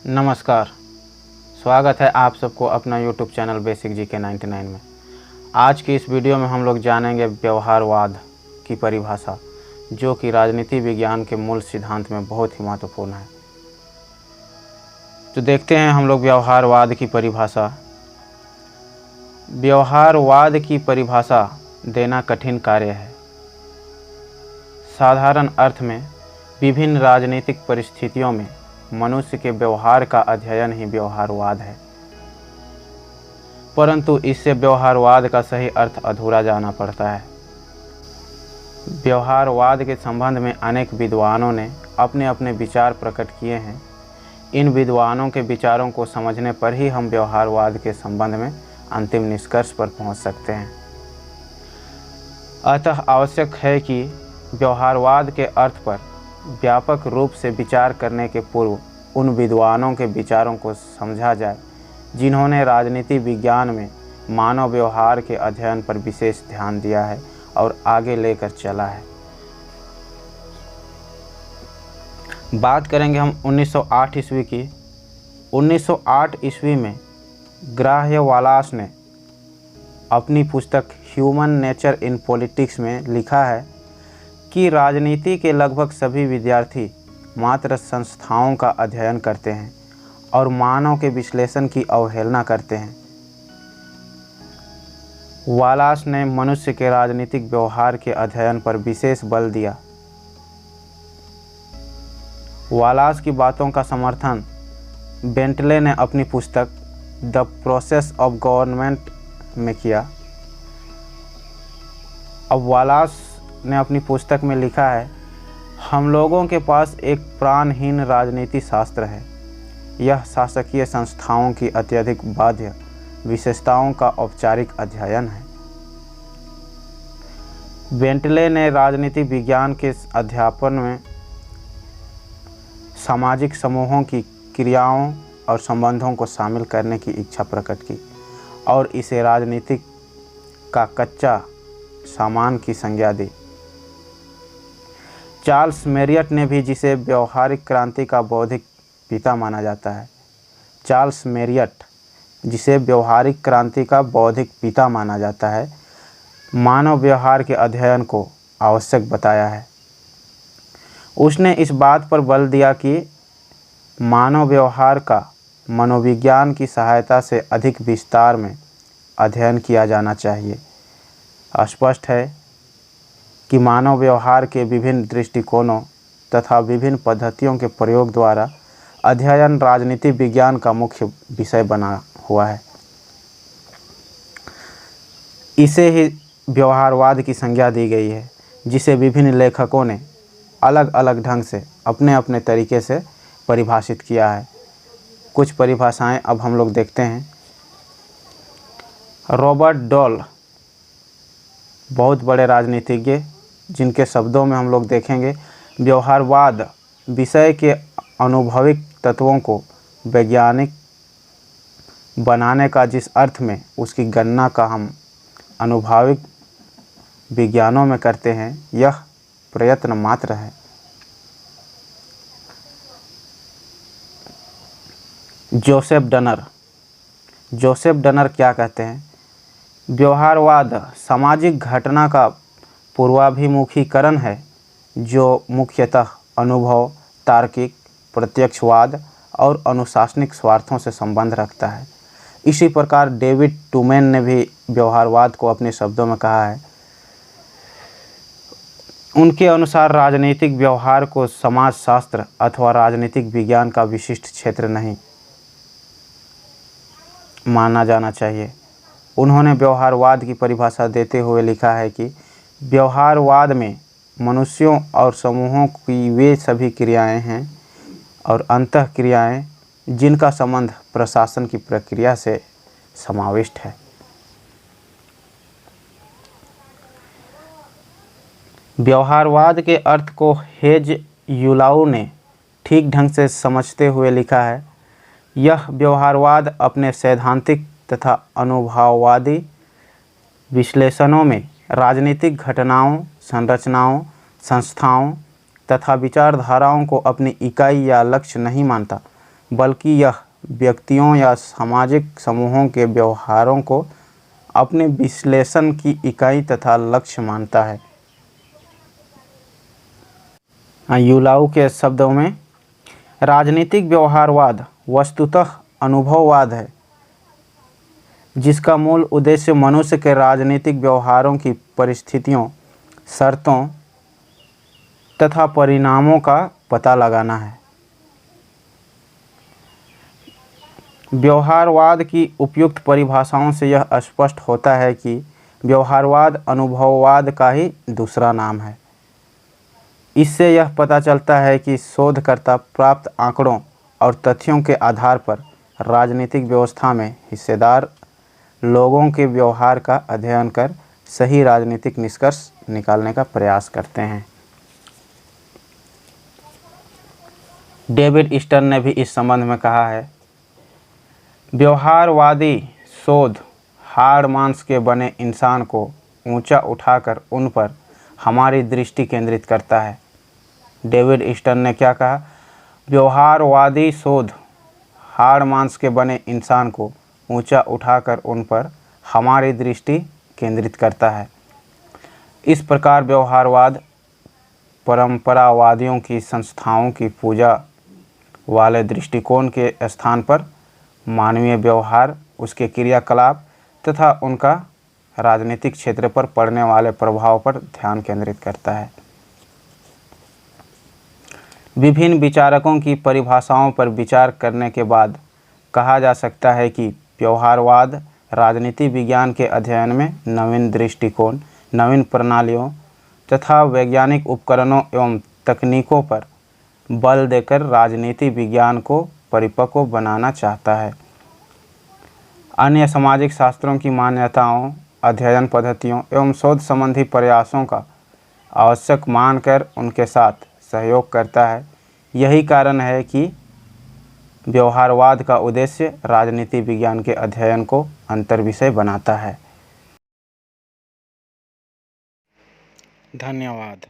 नमस्कार, स्वागत है आप सबको अपना YouTube चैनल बेसिक जीके 99 में। आज की इस वीडियो में हम लोग जानेंगे व्यवहारवाद की परिभाषा, जो कि राजनीति विज्ञान के मूल सिद्धांत में बहुत ही महत्वपूर्ण है। तो देखते हैं हम लोग व्यवहारवाद की परिभाषा। व्यवहारवाद की परिभाषा देना कठिन कार्य है। साधारण अर्थ में विभिन्न राजनीतिक परिस्थितियों में मनुष्य के व्यवहार का अध्ययन ही व्यवहारवाद है, परंतु इससे व्यवहारवाद का सही अर्थ अधूरा जाना पड़ता है। व्यवहारवाद के संबंध में अनेक विद्वानों ने अपने अपने विचार प्रकट किए हैं। इन विद्वानों के विचारों को समझने पर ही हम व्यवहारवाद के संबंध में अंतिम निष्कर्ष पर पहुंच सकते हैं। अतः आवश्यक है कि व्यवहारवाद के अर्थ पर व्यापक रूप से विचार करने के पूर्व उन विद्वानों के विचारों को समझा जाए, जिन्होंने राजनीति विज्ञान में मानव व्यवहार के अध्ययन पर विशेष ध्यान दिया है और आगे लेकर चला है। बात करेंगे हम 1908 ईस्वी की। 1908 ईस्वी में ग्राह्य वालास ने अपनी पुस्तक ह्यूमन नेचर इन पॉलिटिक्स में लिखा है कि राजनीति के लगभग सभी विद्यार्थी मात्र संस्थाओं का अध्ययन करते हैं और मानव के विश्लेषण की अवहेलना करते हैं। वालास ने मनुष्य के राजनीतिक व्यवहार के अध्ययन पर विशेष बल दिया। वालास की बातों का समर्थन बेंटले ने अपनी पुस्तक द प्रोसेस ऑफ गवर्नमेंट में किया। अब वालास ने अपनी पुस्तक में लिखा है, हम लोगों के पास एक प्राणहीन राजनीति शास्त्र है। यह शासकीय संस्थाओं की अत्यधिक बाध्य विशेषताओं का औपचारिक अध्ययन है। बेंटले ने राजनीति विज्ञान के अध्यापन में सामाजिक समूहों की क्रियाओं और संबंधों को शामिल करने की इच्छा प्रकट की और इसे राजनीतिक का कच्चा सामान की संज्ञा दी। चार्ल्स मेरियट ने भी, जिसे व्यवहारिक क्रांति का बौद्धिक पिता माना जाता है, चार्ल्स मेरियट, जिसे व्यवहारिक क्रांति का बौद्धिक पिता माना जाता है, मानव व्यवहार के अध्ययन को आवश्यक बताया है। उसने इस बात पर बल दिया कि मानव व्यवहार का मनोविज्ञान की सहायता से अधिक विस्तार में अध्ययन किया जाना चाहिए। स्पष्ट है कि मानव व्यवहार के विभिन्न दृष्टिकोणों तथा विभिन्न पद्धतियों के प्रयोग द्वारा अध्ययन राजनीति विज्ञान का मुख्य विषय बना हुआ है। इसे ही व्यवहारवाद की संज्ञा दी गई है, जिसे विभिन्न लेखकों ने अलग अलग ढंग से अपने अपने तरीके से परिभाषित किया है। कुछ परिभाषाएं अब हम लोग देखते हैं। रॉबर्ट डॉल, बहुत बड़े राजनीतिज्ञ, जिनके शब्दों में हम लोग देखेंगे, व्यवहारवाद विषय के अनुभविक तत्वों को वैज्ञानिक बनाने का जिस अर्थ में उसकी गणना का हम अनुभविक विज्ञानों में करते हैं, यह प्रयत्न मात्र है। जोसेफ डनर क्या कहते हैं? व्यवहारवाद सामाजिक घटना का पूर्वाभिमुखीकरण है, जो मुख्यतः अनुभव, तार्किक, प्रत्यक्षवाद और अनुशासनिक स्वार्थों से संबंध रखता है। इसी प्रकार डेविड टूमेन ने भी व्यवहारवाद को अपने शब्दों में कहा है। उनके अनुसार राजनीतिक व्यवहार को समाजशास्त्र अथवा राजनीतिक विज्ञान का विशिष्ट क्षेत्र नहीं माना जाना चाहिए। उन्होंने व्यवहारवाद की परिभाषा देते हुए लिखा है कि व्यवहारवाद में मनुष्यों और समूहों की वे सभी क्रियाएं हैं और अंतः क्रियाएं जिनका संबंध प्रशासन की प्रक्रिया से समाविष्ट है। व्यवहारवाद के अर्थ को हेज यूलाउ ने ठीक ढंग से समझते हुए लिखा है, यह व्यवहारवाद अपने सैद्धांतिक तथा अनुभववादी विश्लेषणों में राजनीतिक घटनाओं, संरचनाओं, संस्थाओं तथा विचारधाराओं को अपनी इकाई या लक्ष्य नहीं मानता, बल्कि यह व्यक्तियों या सामाजिक समूहों के व्यवहारों को अपने विश्लेषण की इकाई तथा लक्ष्य मानता है। यूलाउ के शब्दों में, राजनीतिक व्यवहारवाद वस्तुतः अनुभववाद है, जिसका मूल उद्देश्य मनुष्य के राजनीतिक व्यवहारों की परिस्थितियों, शर्तों तथा परिणामों का पता लगाना है। व्यवहारवाद की उपयुक्त परिभाषाओं से यह स्पष्ट होता है कि व्यवहारवाद अनुभववाद का ही दूसरा नाम है। इससे यह पता चलता है कि शोधकर्ता प्राप्त आंकड़ों और तथ्यों के आधार पर राजनीतिक व्यवस्था में हिस्सेदार लोगों के व्यवहार का अध्ययन कर सही राजनीतिक निष्कर्ष निकालने का प्रयास करते हैं। डेविड स्टर्न ने भी इस संबंध में कहा है, व्यवहारवादी शोध हाड़ मांस के बने इंसान को ऊंचा उठाकर उन पर हमारी दृष्टि केंद्रित करता है। डेविड स्टर्न ने क्या कहा? व्यवहारवादी शोध हाड़ मांस के बने इंसान को ऊंचा उठाकर उन पर हमारी दृष्टि केंद्रित करता है। इस प्रकार व्यवहारवाद परंपरावादियों की संस्थाओं की पूजा वाले दृष्टिकोण के स्थान पर मानवीय व्यवहार, उसके क्रियाकलाप तथा उनका राजनीतिक क्षेत्र पर पड़ने वाले प्रभाव पर ध्यान केंद्रित करता है। विभिन्न विचारकों की परिभाषाओं पर विचार करने के बाद कहा जा सकता है कि व्यवहारवाद राजनीति विज्ञान के अध्ययन में नवीन दृष्टिकोण, नवीन प्रणालियों तथा वैज्ञानिक उपकरणों एवं तकनीकों पर बल देकर राजनीति विज्ञान को परिपक्व बनाना चाहता है। अन्य सामाजिक शास्त्रों की मान्यताओं, अध्ययन पद्धतियों एवं शोध संबंधी प्रयासों का आवश्यक मानकर उनके साथ सहयोग करता है। यही कारण है कि व्यवहारवाद का उद्देश्य राजनीति विज्ञान के अध्ययन को अंतर्विषय बनाता है। धन्यवाद।